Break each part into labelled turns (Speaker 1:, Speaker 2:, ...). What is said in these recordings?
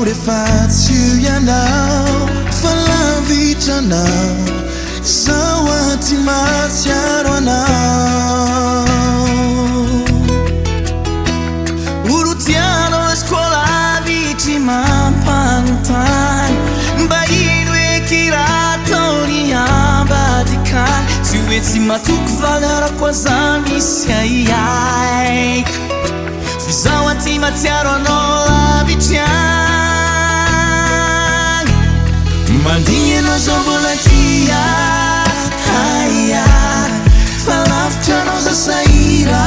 Speaker 1: rehefa tsy ianao fa lavitra anao zao aty matsiaro anao orotiano a scuola vitri mampanontany mba ino eky raha ataony ambadikany tsy hoe tsy matoky valarako aza misy aiaiko fizao aty matsiaro anao lavitry agny mandigny anao zao mbola tia aia fa lavitra anao za sahira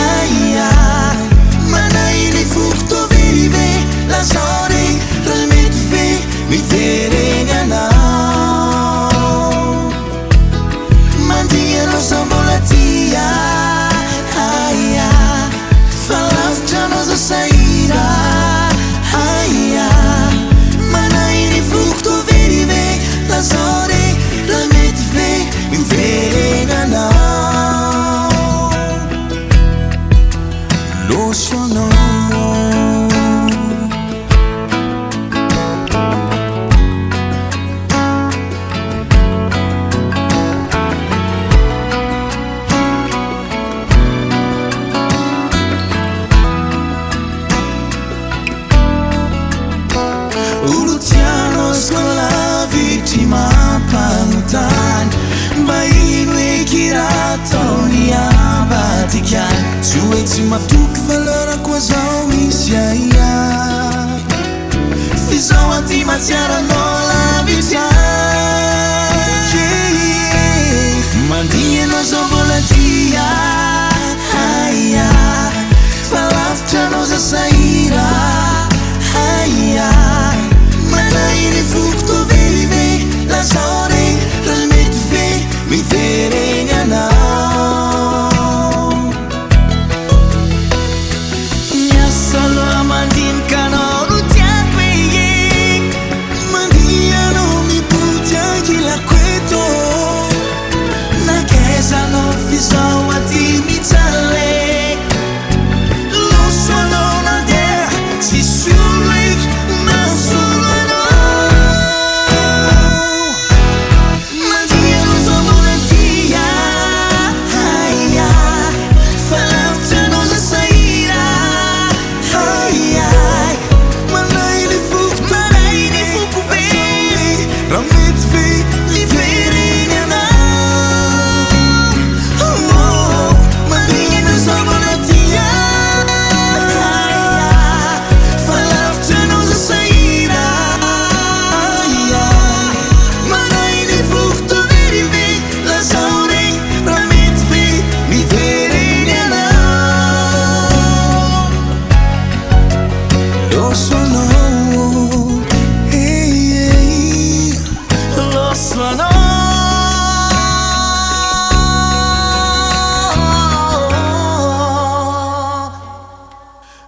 Speaker 1: aia manahiny foko toverive lazao regny raha mety ve miveregny anao mandigny anao zao mbola tia aia fa lavitra anao za sahira aia manahiny foko toverive lazao regny raha mety ve miveregny anao loso anao orotiano scuola vitri mampanontany mba ino eky raha ataony ambadikany tsy hoe tsy matoky valarako azao misy aia fizao aty matsiaro anao lavitra mandigny anao zao mbola tia aia fa lavitra anao za sahira aia manahiny foko toverive lazao regny raha mety ve miveregny anao miasa loha mandiniky anao no tiako eye mandigny anao mipody ankilako eto nakaiza anao fizao aty mitsale loso anao nandeha tsy solo eky nasolo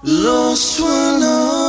Speaker 1: lo suono